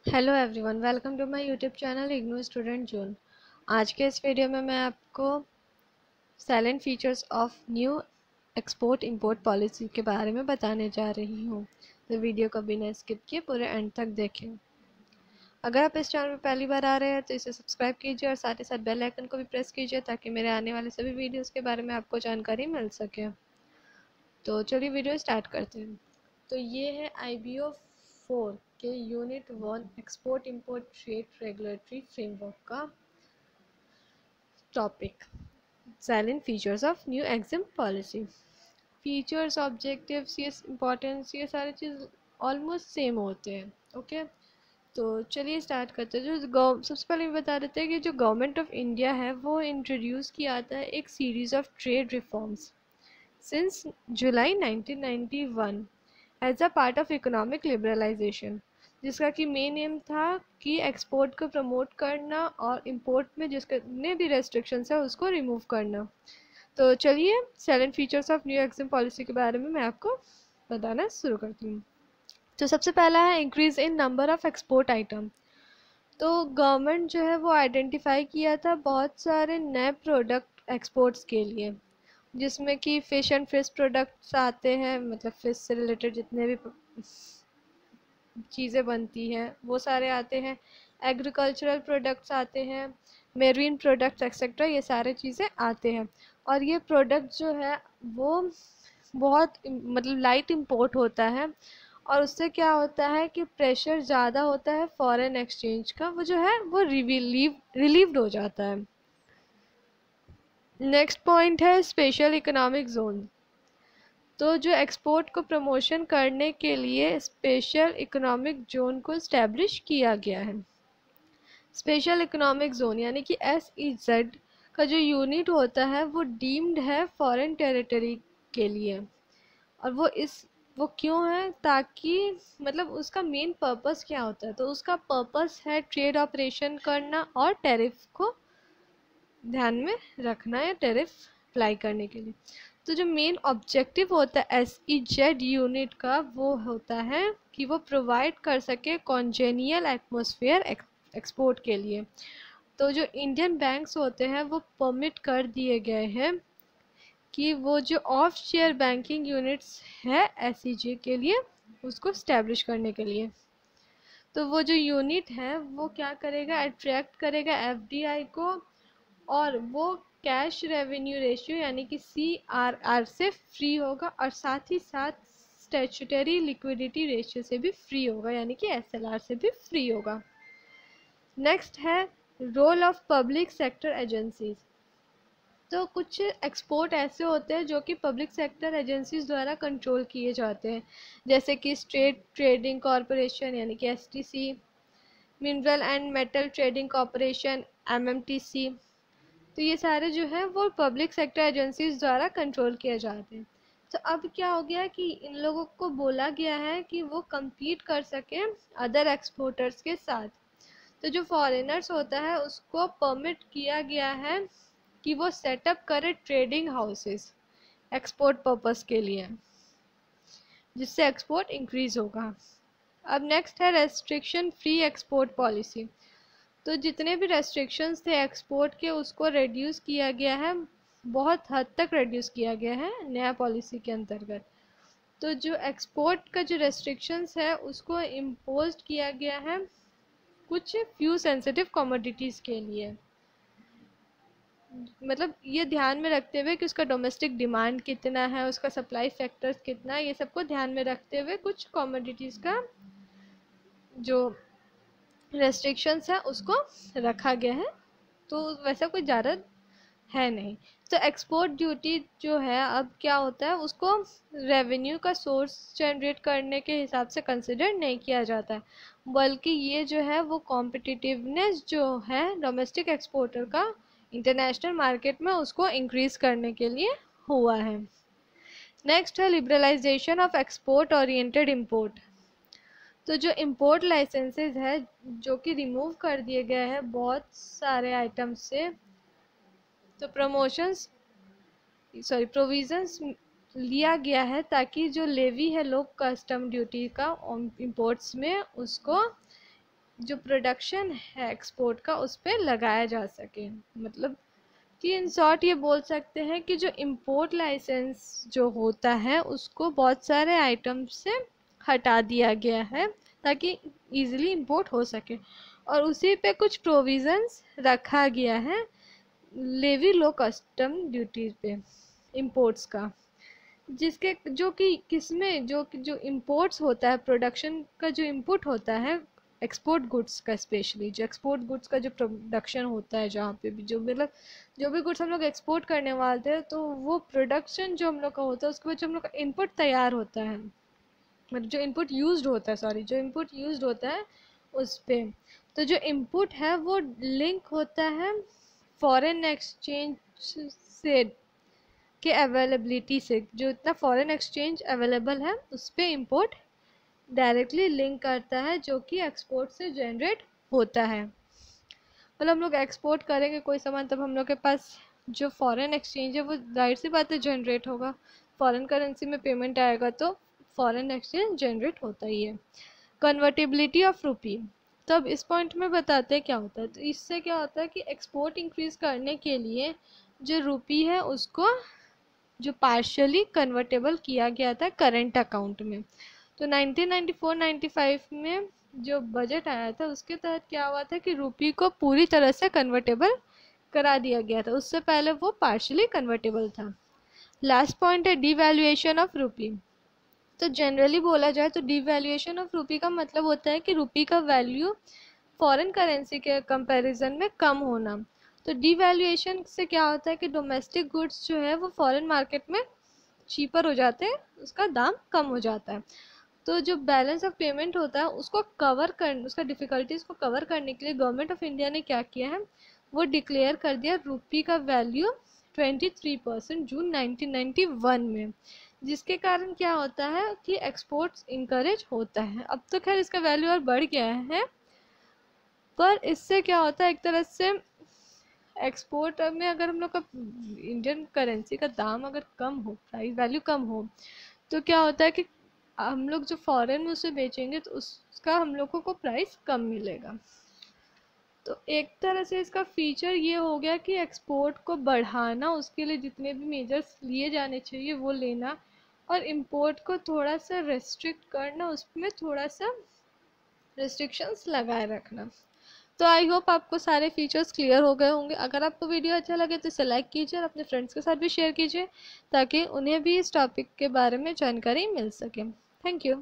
Hello everyone, welcome to my YouTube channel IGNOU student June. आज के इस वीडियो में मैं आपको salient features of new export import policy के बारे में बताने जा रही हूँ। तो वीडियो को बिना स्किप किए पूरे एंड तक देखें। अगर आप इस चैनल पर पहली बार आ रहे हैं तो इसे सब्सक्राइब कीजिए और साथ ही साथ बेल आइकन को भी प्रेस कीजिए ताकि मेरे आने वाले सभी वीडियोज़ के बारे में आपको जानकारी मिल सके। तो चलिए वीडियो स्टार्ट करते हैं। तो ये है IBO 4 के unit 1 export import trade regulatory framework का topic, salient features of new EXIM policy. Features, objectives, ये इम्पोर्टेंस, ये सारे चीज़ ऑलमोस्ट सेम होते हैं। ओके, तो चलिए स्टार्ट करते हैं। सबसे पहले बता देते हैं कि जो गवर्नमेंट ऑफ इंडिया है वो इंट्रोड्यूस किया था एक series of trade reforms since July 1991 as a part of economic liberalisation, जिसका कि मेन एम था कि एक्सपोर्ट को प्रमोट करना और इंपोर्ट में जितने भी रेस्ट्रिक्शंस है उसको रिमूव करना। तो चलिए silent features of new Exim policy के बारे में मैं आपको बताना शुरू करती हूँ। तो सबसे पहला है increase in number of export item. तो गवर्नमेंट जो है वो आइडेंटिफाई किया था बहुत सारे नए प्रोडक्ट एक्सपोर्ट्स के लिए, जिसमें कि फ़िश एंड फिश प्रोडक्ट्स आते हैं, मतलब फ़िश से रिलेटेड जितने भी चीज़ें बनती हैं वो सारे आते हैं। एग्रीकल्चरल प्रोडक्ट्स आते हैं, मेरीन प्रोडक्ट्स एक्सेट्रा, ये सारे चीज़ें आते हैं। और ये प्रोडक्ट जो है वो बहुत मतलब लाइट इंपोर्ट होता है, और उससे क्या होता है कि प्रेशर ज़्यादा होता है फॉरेन एक्सचेंज का, वो जो है वो रिलीव्ड हो जाता है। नेक्स्ट पॉइंट है स्पेशल इकोनॉमिक जोन। तो जो एक्सपोर्ट को प्रमोशन करने के लिए स्पेशल इकोनॉमिक जोन को इस्टेब्लिश किया गया है। स्पेशल इकोनॉमिक जोन यानी कि SEZ का जो यूनिट होता है वो डीम्ड है फॉरेन टेरिटरी के लिए। और वो क्यों है, ताकि मतलब उसका मेन पर्पस क्या होता है, तो उसका पर्पस है ट्रेड ऑपरेशन करना और टैरिफ को ध्यान में रखना या टैरिफ अप्लाई करने के लिए। तो जो मेन ऑब्जेक्टिव होता है SEZ यूनिट का वो होता है कि वो प्रोवाइड कर सके कॉन्जेनियल एटमॉस्फेयर एक्सपोर्ट के लिए। तो जो इंडियन बैंक्स होते हैं वो परमिट कर दिए गए हैं कि वो जो ऑफ शेयर बैंकिंग यूनिट्स है SEZ के लिए उसको स्टैब्लिश करने के लिए। तो वो जो यूनिट है वो क्या करेगा, अट्रैक्ट करेगा FDI को, और वो कैश रेवेन्यू रेशियो यानी कि CRR से फ्री होगा, और साथ ही साथ स्टैट्यूटरी लिक्विडिटी रेशियो से भी फ्री होगा यानी कि SLR से भी फ्री होगा। नेक्स्ट है role of public sector agencies. तो कुछ एक्सपोर्ट ऐसे होते हैं जो कि पब्लिक सेक्टर एजेंसीज द्वारा कंट्रोल किए जाते हैं, जैसे कि स्टेट ट्रेडिंग कॉरपोरेशन यानी कि STC, mineral and metal trading corporation MMTC। तो ये सारे जो है वो पब्लिक सेक्टर एजेंसीज द्वारा कंट्रोल किए जाते हैं। तो अब क्या हो गया कि इन लोगों को बोला गया है कि वो compete कर सकें अदर एक्सपोर्टर्स के साथ। तो जो फॉरेनर्स होता है उसको परमिट किया गया है कि वो सेटअप करे ट्रेडिंग हाउसेस एक्सपोर्ट पर्पस के लिए, जिससे एक्सपोर्ट इंक्रीज होगा। अब नेक्स्ट है रेस्ट्रिक्शन फ्री एक्सपोर्ट पॉलिसी। तो जितने भी रेस्ट्रिक्शंस थे एक्सपोर्ट के उसको रिड्यूस किया गया है, बहुत हद तक रिड्यूस किया गया है नया पॉलिसी के अंतर्गत। तो जो एक्सपोर्ट का जो रेस्ट्रिक्शंस है उसको इम्पोज किया गया है कुछ फ्यू सेंसिटिव कमोडिटीज़ के लिए, मतलब ये ध्यान में रखते हुए कि उसका डोमेस्टिक डिमांड कितना है, उसका सप्लाई फैक्टर्स कितना है, ये सबको ध्यान में रखते हुए कुछ कमोडिटीज़ का जो रेस्ट्रिक्शंस है उसको रखा गया है। तो वैसा कोई ज़्यादा है नहीं। तो एक्सपोर्ट ड्यूटी जो है अब क्या होता है, उसको रेवेन्यू का सोर्स जनरेट करने के हिसाब से कंसिडर नहीं किया जाता है, बल्कि ये जो है वो कॉम्पिटिटिवनेस जो है डोमेस्टिक एक्सपोर्टर का इंटरनेशनल मार्केट में उसको इंक्रीज़ करने के लिए हुआ है। नेक्स्ट है liberalisation of export oriented import. तो जो इंपोर्ट लाइसेंसेज है जो कि रिमूव कर दिए गए हैं बहुत सारे आइटम्स से, तो प्रोविज़न्स लिया गया है ताकि जो लेवी है लोग कस्टम ड्यूटी का इंपोर्ट्स में उसको जो प्रोडक्शन है एक्सपोर्ट का उस पर लगाया जा सके। मतलब कि इन शॉर्ट ये बोल सकते हैं कि जो इम्पोर्ट लाइसेंस जो होता है उसको बहुत सारे आइटम से हटा दिया गया है ताकि इजीली इंपोर्ट हो सके, और उसी पे कुछ प्रोविज़न्स रखा गया है लेवी लो कस्टम ड्यूटी पे इंपोर्ट्स का, जिसके जो कि किसमें जो इंपोर्ट्स होता है, प्रोडक्शन का जो इनपुट होता है एक्सपोर्ट गुड्स का, स्पेशली जो एक्सपोर्ट गुड्स का जो प्रोडक्शन होता है, जहाँ पे भी जो मतलब जो भी गुड्स हम लोग एक्सपोर्ट करने वाले हैं तो वो प्रोडक्शन जो हम लोग का होता है उसके बाद जो हम लोग का इनपुट तैयार होता है, मतलब जो इनपुट यूज्ड होता है, सॉरी जो इनपुट यूज्ड होता है उस पे, तो जो इनपुट है वो लिंक होता है फॉरेन एक्सचेंज से के अवेलेबिलिटी से, जो इतना फॉरेन एक्सचेंज अवेलेबल है उस पर इम्पोर्ट डायरेक्टली लिंक करता है जो कि एक्सपोर्ट से जनरेट होता है। मतलब हम लोग एक्सपोर्ट करेंगे कोई सामान तब हम लोग के पास जो फॉरेन एक्सचेंज है वो जाहिर सी बात है जनरेट होगा, फॉरेन करेंसी में पेमेंट आएगा तो फॉरेन एक्सचेंज जनरेट होता ही है। कन्वर्टेबिलिटी ऑफ रुपी, तो अब इस पॉइंट में बताते हैं क्या होता है। तो इससे क्या होता है कि एक्सपोर्ट इंक्रीज़ करने के लिए जो रुपी है उसको जो पार्शियली कन्वर्टेबल किया गया था करंट अकाउंट में। तो 1994-95 में जो बजट आया था उसके तहत क्या हुआ था कि रुपी को पूरी तरह से कन्वर्टेबल करा दिया गया था, उससे पहले वो पार्शियली कन्वर्टेबल था। लास्ट पॉइंट है डिवैल्यूएशन ऑफ रुपी। तो जनरली बोला जाए तो डिवैल्यूएशन ऑफ रुपी का मतलब होता है कि रुपी का वैल्यू फॉरेन करेंसी के कंपैरिजन में कम होना। तो डिवैल्यूएशन से क्या होता है कि डोमेस्टिक गुड्स जो है वो फॉरेन मार्केट में चीपर हो जाते हैं, उसका दाम कम हो जाता है। तो जो बैलेंस ऑफ पेमेंट होता है उसको कवर कर, उसका डिफ़िकल्टीज को कवर करने के लिए गवर्नमेंट ऑफ इंडिया ने क्या किया है, वो डिक्लेयर कर दिया रुपी का वैल्यू 23% जून 1991 में, जिसके कारण क्या होता है कि एक्सपोर्ट्स इंकरेज होता है। अब तो खैर इसका वैल्यू और बढ़ गया है, पर इससे क्या होता है एक तरह से एक्सपोर्ट में अगर हम लोग का इंडियन करेंसी का दाम अगर कम हो, प्राइस वैल्यू कम हो, तो क्या होता है कि हम लोग जो फॉरेन में उसे बेचेंगे तो उसका हम लोगों को प्राइस कम मिलेगा। तो एक तरह से इसका फीचर ये हो गया कि एक्सपोर्ट को बढ़ाना, उसके लिए जितने भी मेजर्स लिए जाने चाहिए वो लेना, और इम्पोर्ट को थोड़ा सा रेस्ट्रिक्ट करना, उसमें थोड़ा सा रेस्ट्रिक्शंस लगाए रखना। तो आई होप आपको सारे फीचर्स क्लियर हो गए होंगे। अगर आपको वीडियो अच्छा लगे तो इसे लाइक कीजिए और अपने फ्रेंड्स के साथ भी शेयर कीजिए ताकि उन्हें भी इस टॉपिक के बारे में जानकारी मिल सके। Thank you.